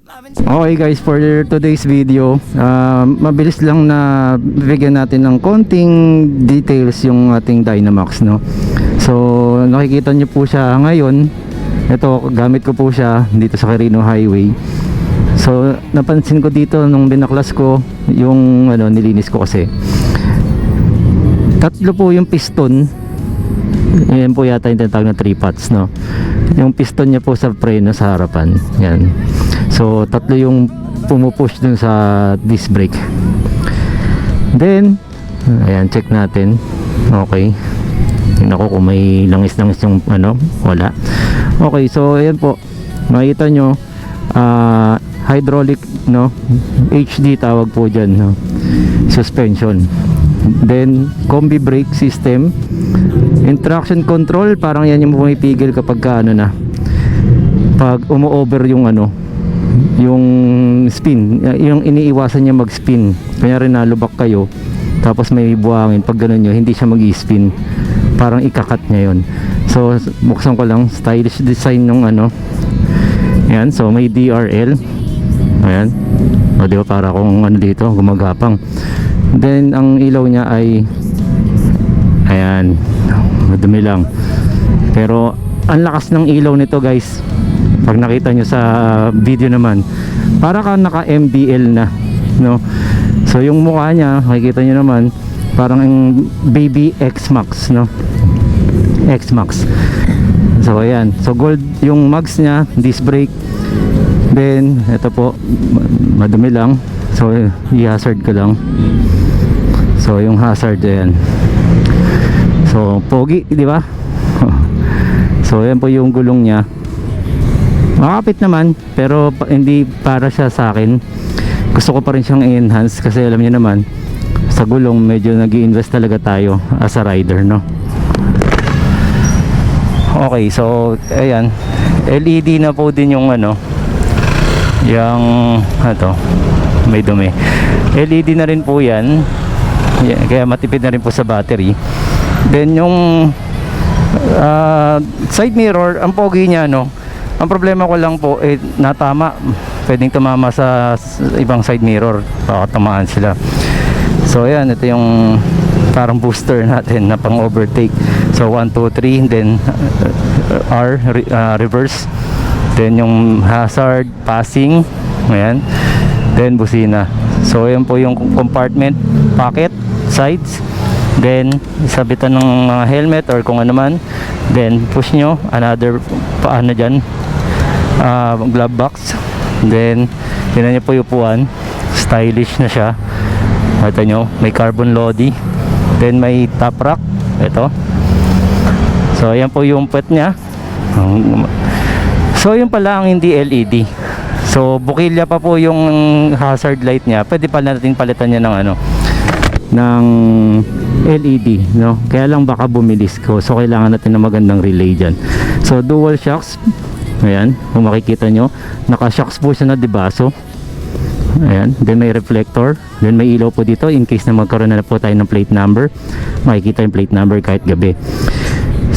Okay guys, for today's video, mabilis lang na bigyan natin ng konting details yung ating Dynamax, no? So nakikita nyo po siya ngayon. Ito, gamit ko po siya dito sa Quirino Highway. So napansin ko dito nung binaklas ko yung nilinis ko kasi tatlo po yung piston. Yan po yata yung tinatawag na 3 pots, no? Yung piston niya po sa preno sa harapan. Yan. So tatlo yung pumupush dun sa disc brake. Then ayan, check natin. Okay. Tingnan ko kung may langis-langis yung wala. Okay, so ayan po. Makita nyo, hydraulic, no? HD tawag po dyan, no? Suspension. Then combi brake system. Traction control, parang yan yung pumipigil kapag pag umu-over yung yung spin, yung iniiwasan niya mag-spin. Kunyari nalubak kayo tapos may buhangin, pag ganun nyo hindi siya mag-spin, parang ikakat niya yon. So buksan ko lang, stylish design nung yan. So may DRL, ayan, o diba, para kung dito gumagapang. Then ang ilaw niya ay ayan, madumi lang, pero ang lakas ng ilaw nito guys. Pag nakita nyo sa video naman, para ka naka MDL na, no? So yung mukha niya, makikita nyo naman, parang ang baby X-Max, no? X-Max. So ayan, so gold yung mags niya, disc brake. Then ito po, madumi lang, so i-hazard ko lang. So yung hazard, ayan. So pogi, di ba? So ayan po yung gulong niya. Makapit naman, pero hindi para siya sa akin. Gusto ko pa rin siyang i-enhance kasi alam niyo naman, sa gulong medyo nag-i-invest talaga tayo as a rider, no? Okay, so ayan, LED na po din yung yung may dumi. LED na rin po yan. Kaya matipid na rin po sa battery. Then yung side mirror, ang pogi niya, no? Ang problema ko lang po, natama. Pwedeng tumama sa ibang side mirror, baka tamaan sila. So ayan, ito yung parang booster natin na pang overtake. So 1, 2, 3, then R, reverse. Then yung hazard, passing, ayan. Then busina. So ayan po yung compartment, pocket, sides. Then sabitan ng helmet or kung ano man. Then push nyo, another dyan, glove box. Then tinan nyo po yung upuan, stylish na siya. Kita nyo, may carbon lodi. Then may top rack, ito. So ayan po yung pet nya. So yun pala ang hindi LED. So bukilya pa po yung hazard light nya. Pwede pa natin palitan nya ng LED, no? Kaya lang baka bumilis ko, so kailangan natin ng magandang relay dyan. So dual shocks, ayan, kung makikita nyo, naka shocks po siya na dibaso. Ayan, then may reflector, then may ilaw po dito in case na magkaroon na po tayo ng plate number, makikita yung plate number kahit gabi.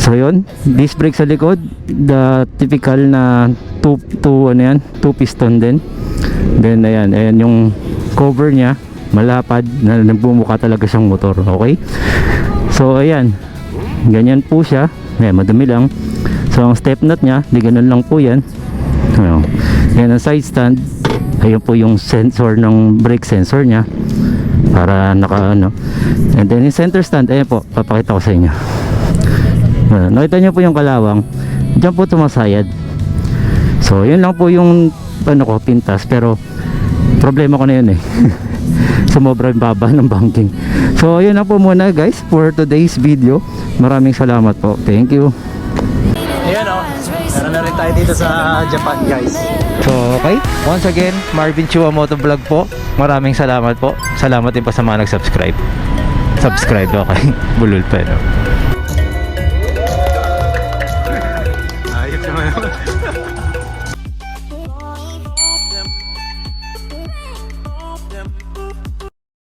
So yun, disc brake sa likod, the typical na 2 piston din. Then ayan yung cover nya, malapad na nagbumuka talaga siyang motor. Okay, so ayan, ganyan po siya. Ayan, madumi lang. So ang step nut nya, di ganun lang po yan. Yan ang side stand. Ayun po yung sensor ng brake sensor nya, para and then yung center stand, ayan po, papakita ko sa inyo. Nakita nyo po yung kalawang, dyan po tumasayad. So yun lang po yung pintas, pero problema ko na yun sumobra yung baba ng banking. So yun na po muna guys for today's video. Maraming salamat po. Thank you. Ayan meron na rin tayo dito sa Japan guys. So okay, once again, Marvin Chua Motovlog po. Maraming salamat po. Salamat din po sa mga nag-subscribe. Subscribe, okay. Bulol pa, no? Ayos naman.